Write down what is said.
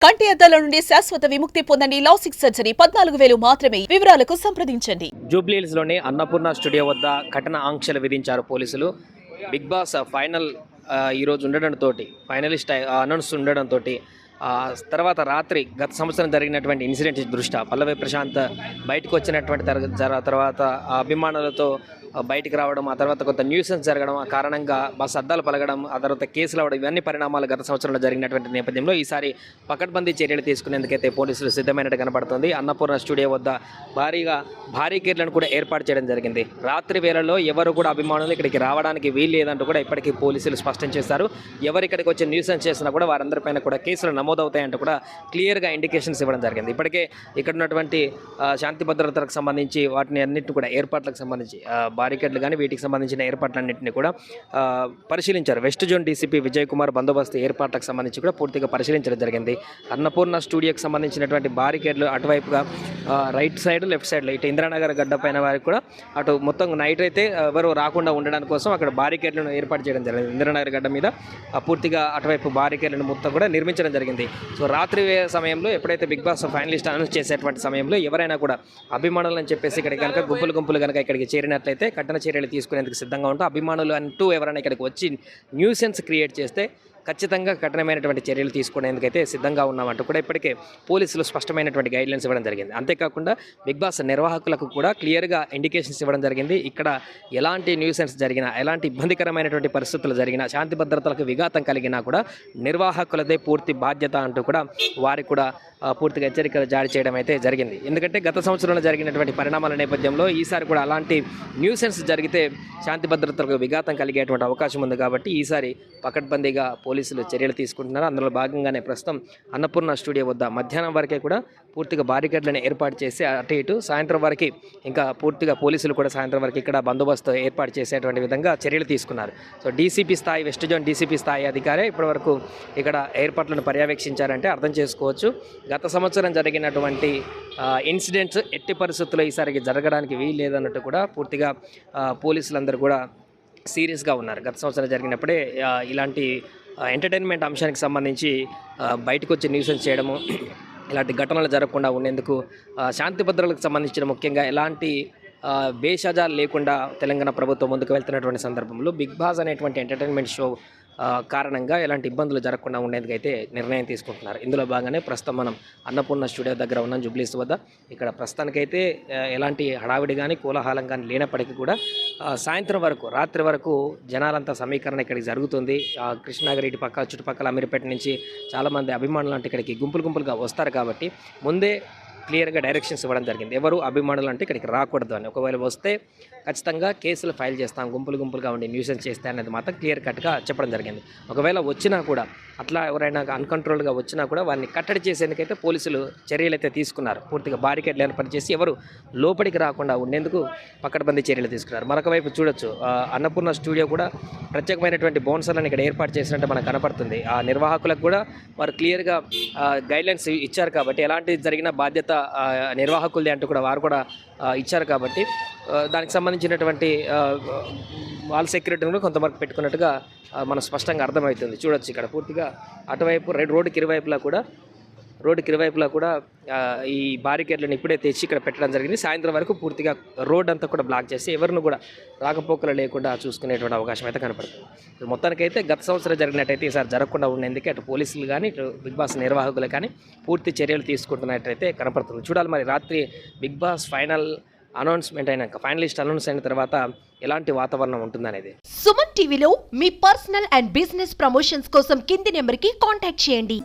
కంటి అద్దాల నుండి శాశ్వత విముక్తి పొందండి. లాసిక్ సర్జరీ 14,000 మాత్రమే. వివరాలకు సంప్రదించండి. జూబ్లీహిల్స్ లోని అన్నపూర్ణ స్టూడియో వద్ద కఠిన ఆంక్షలు విధించారు పోలీసులు. బిగ్ బాస్ ఫైనల్ ఈరోజు ఉండడంతో, ఫైనలిస్ట్ అనౌన్స్ ఉండడంతో తర్వాత రాత్రి గత సంవత్సరం జరిగినటువంటి ఇన్సిడెంట్ దృష్ట్యా పల్లవి ప్రశాంత్ బయటకు వచ్చినటువంటి తర్వాత అభిమానులతో బయటికి రావడం, ఆ తర్వాత కొంత న్యూసెన్స్ జరగడం, ఆ కారణంగా బస్ అద్దాలు పలగడం, ఆ తర్వాత కేసులు అవ్వడం, ఇవన్నీ పరిణామాలు గత సంవత్సరంలో జరిగినటువంటి నేపథ్యంలో ఈసారి పకడ్బందీ చర్యలు తీసుకునేందుకైతే పోలీసులు సిద్ధమైనట్టు కనబడుతుంది. అన్నపూర్ణ స్టూడియో వద్ద బారికేడ్లను కూడా ఏర్పాటు చేయడం జరిగింది. రాత్రి వేళల్లో ఎవరు కూడా అభిమానులు ఇక్కడికి రావడానికి వీలు లేదంటూ కూడా ఇప్పటికీ పోలీసులు స్పష్టం చేశారు. ఎవరు ఇక్కడికి వచ్చి న్యూసెన్స్ చేసినా కూడా వారందరిపైన కూడా కేసులు నమోదవుతాయంటూ కూడా క్లియర్గా ఇండికేషన్స్ ఇవ్వడం జరిగింది. ఇప్పటికే ఇక్కడ ఉన్నటువంటి శాంతి భద్రతలకు సంబంధించి వాటిని అన్నింటిని కూడా ఏర్పాట్లకు సంబంధించి బారికేడ్లు కానీ వీటికి సంబంధించిన ఏర్పాట్లన్నింటినీ కూడా పరిశీలించారు. West zone DCP Vijay Kumar బందోబస్తు ఏర్పాట్లకు సంబంధించి కూడా పూర్తిగా పరిశీలించడం జరిగింది. అన్నపూర్ణ స్టూడియోకి సంబంధించినటువంటి బారికేడ్లు అటువైపుగా రైట్ సైడ్, లెఫ్ట్ సైడ్లో ఇటు ఇంద్రానగర్ గడ్డ పైన వారికి కూడా అటు మొత్తం నైట్ అయితే ఎవరు రాకుండా ఉండడానికి కోసం అక్కడ బారికేడ్లను ఏర్పాటు చేయడం జరిగింది. ఇంద్రానగర్ గడ్డ మీద పూర్తిగా అటువైపు బారికేడ్లను మొత్తం కూడా నిర్మించడం జరిగింది. సో రాత్రి సమయంలో ఎప్పుడైతే బిగ్ బాస్ ఫైనలిస్ట్ అనౌన్స్ చేసేటువంటి సమయంలో ఎవరైనా కూడా అభిమానులు అని చెప్పేసి ఇక్కడికి కనుక గుంపులు కనుక ఇక్కడికి చేరినట్లయితే కఠిన చర్యలు తీసుకునేందుకు సిద్ధంగా ఉంటాం. అభిమానులు అంటూ ఎవరైనా ఇక్కడికి వచ్చి న్యూసెన్స్ క్రియేట్ చేస్తే ఖచ్చితంగా కఠినమైనటువంటి చర్యలు తీసుకునేందుకైతే సిద్ధంగా ఉన్నామంటూ కూడా ఇప్పటికే పోలీసులు స్పష్టమైనటువంటి గైడ్లైన్స్ ఇవ్వడం జరిగింది. అంతేకాకుండా బిగ్ బాస్ నిర్వాహకులకు కూడా క్లియర్గా ఇండికేషన్స్ ఇవ్వడం జరిగింది. ఇక్కడ ఎలాంటి న్యూసెన్స్ జరిగినా, ఎలాంటి ఇబ్బందికరమైనటువంటి పరిస్థితులు జరిగినా, శాంతి భద్రతలకు విఘాతం కలిగినా కూడా నిర్వాహకులదే పూర్తి బాధ్యత అంటూ కూడా వారికి కూడా పూర్తిగా హెచ్చరికలు జారీ చేయడం అయితే జరిగింది. ఎందుకంటే గత సంవత్సరంలో జరిగినటువంటి పరిణామాల నేపథ్యంలో ఈసారి కూడా అలాంటి న్యూసెన్స్ జరిగితే శాంతి భద్రతలకు విఘాతం కలిగేటువంటి అవకాశం ఉంది. కాబట్టి ఈసారి పకడ్బందీగా పోలీసులు చర్యలు తీసుకుంటున్నారు. అందులో భాగంగానే ప్రస్తుతం అన్నపూర్ణ స్టూడియో వద్ద మధ్యాహ్నం వరకే కూడా పూర్తిగా బారికేడ్లను ఏర్పాటు చేసి అటు ఇటు సాయంత్రం వరకు ఇంకా పూర్తిగా పోలీసులు కూడా సాయంత్రం వరకు ఇక్కడ బందోబస్తు ఏర్పాటు చేసేటువంటి విధంగా చర్యలు తీసుకున్నారు. సో డీసీపీ స్థాయి, వెస్ట్ జోన్ డీసీపీ స్థాయి అధికారే ఇప్పటివరకు ఇక్కడ ఏర్పాట్లను పర్యవేక్షించారంటే అర్థం చేసుకోవచ్చు. గత సంవత్సరం జరిగినటువంటి ఇన్సిడెంట్స్ ఎట్టి పరిస్థితుల్లో ఈసారికి జరగడానికి వీలు లేదన్నట్టు కూడా పూర్తిగా పోలీసులందరూ కూడా సీరియస్గా ఉన్నారు. గత సంవత్సరం జరిగినప్పుడే ఇలాంటి ఎంటర్టైన్మెంట్ అంశానికి సంబంధించి బయటకు వచ్చి న్యూసెన్స్ చేయడము, ఇలాంటి ఘటనలు జరగకుండా ఉండేందుకు శాంతి భద్రతలకు సంబంధించిన ముఖ్యంగా ఎలాంటి భేషజాలు లేకుండా తెలంగాణ ప్రభుత్వం ముందుకు వెళ్తున్నటువంటి సందర్భంలో బిగ్ బాస్ అనేటువంటి ఎంటర్టైన్మెంట్ షో కారణంగా ఎలాంటి ఇబ్బందులు జరగకుండా ఉండేందుకు అయితే నిర్ణయం తీసుకుంటున్నారు. ఇందులో భాగంగానే ప్రస్తుతం మనం అన్నపూర్ణ స్టూడియో దగ్గర ఉన్నాం, జూబ్లీహిల్స్ వద్ద. ఇక్కడ ప్రస్తుతానికైతే ఎలాంటి హడావిడి కానీ కోలాహలం కానీ లేనప్పటికీ కూడా సాయంత్రం వరకు, రాత్రి వరకు జనాలంతా సమీకరణ ఇక్కడికి జరుగుతుంది. కృష్ణానగర్ ఇటు పక్క చుట్టుపక్కల అమీర్పేట నుంచి చాలామంది అభిమానులు అంటే ఇక్కడికి గుంపులుగా వస్తారు. కాబట్టి ముందే క్లియర్గా డైరెక్షన్స్ ఇవ్వడం జరిగింది. ఎవరు అభిమానులు అంటే ఇక్కడికి రాకూడదు అని. ఒకవేళ వస్తే ఖచ్చితంగా కేసులు ఫైల్ చేస్తాం, గుంపులుగా ఉండి న్యూసెన్స్ చేస్తే అనేది మాత్రం క్లియర్ కట్గా చెప్పడం జరిగింది. ఒకవేళ వచ్చినా కూడా అట్లా ఎవరైనా అన్కంట్రోల్గా వచ్చినా కూడా వారిని కట్టడి చేసేందుకైతే పోలీసులు చర్యలు అయితే తీసుకున్నారు. పూర్తిగా బారికేడ్లు ఏర్పాటు చేసి ఎవరు లోపలికి రాకుండా ఉండేందుకు పకడ్బందీ చర్యలు తీసుకున్నారు. మరొక వైపు చూడొచ్చు, అన్నపూర్ణ స్టూడియో కూడా ప్రత్యేకమైనటువంటి బౌన్సర్లను ఇక్కడ ఏర్పాటు చేసినట్టు మనకు కనపడుతుంది. ఆ నిర్వాహకులకు కూడా వారు క్లియర్గా గైడ్లైన్స్ ఇచ్చారు. కాబట్టి ఎలాంటి జరిగిన బాధ్యత నిర్వాహకులది అంటూ కూడా వారు కూడా ఇచ్చారు. కాబట్టి దానికి సంబంధించినటువంటి వాళ్ళ సెక్యూరిటీని కొంతవరకు పెట్టుకున్నట్టుగా మనం స్పష్టంగా అర్థమవుతుంది. చూడొచ్చు ఇక్కడ పూర్తిగా అటువైపు రోడ్డుకి ఇరువైపులా కూడా ఈ బారికేడ్లను ఇప్పుడే తెచ్చి ఇక్కడ పెట్టడం జరిగింది. సాయంత్రం వరకు పూర్తిగా రోడ్ అంతా కూడా బ్లాక్ చేసి ఎవరిని కూడా రాకపోకలు లేకుండా చూసుకునేటువంటి అవకాశం అయితే కనపడుతుంది. మొత్తానికైతే గత సంవత్సరం జరిగినట్టయితే ఈసారి జరగకుండా ఉండేందుకే అటు పోలీసులు కానీ ఇటు బిగ్ బాస్ నిర్వాహకులు కానీ పూర్తి చర్యలు తీసుకుంటున్నట్టయితే కనపడుతుంది. చూడాలి మరి రాత్రి బిగ్ బాస్ ఫైనల్ అనౌన్స్మెంట్ అయినాక, ఫైనలిస్ట్ అనౌన్స్ అయిన తర్వాత ఎలాంటి వాతావరణం ఉంటుందనేది. సుమన్ టీవీలో మీ పర్సనల్ అండ్ బిజినెస్ ప్రమోషన్స్ కోసం కింది నెంబర్కి కాంటాక్ట్ చేయండి.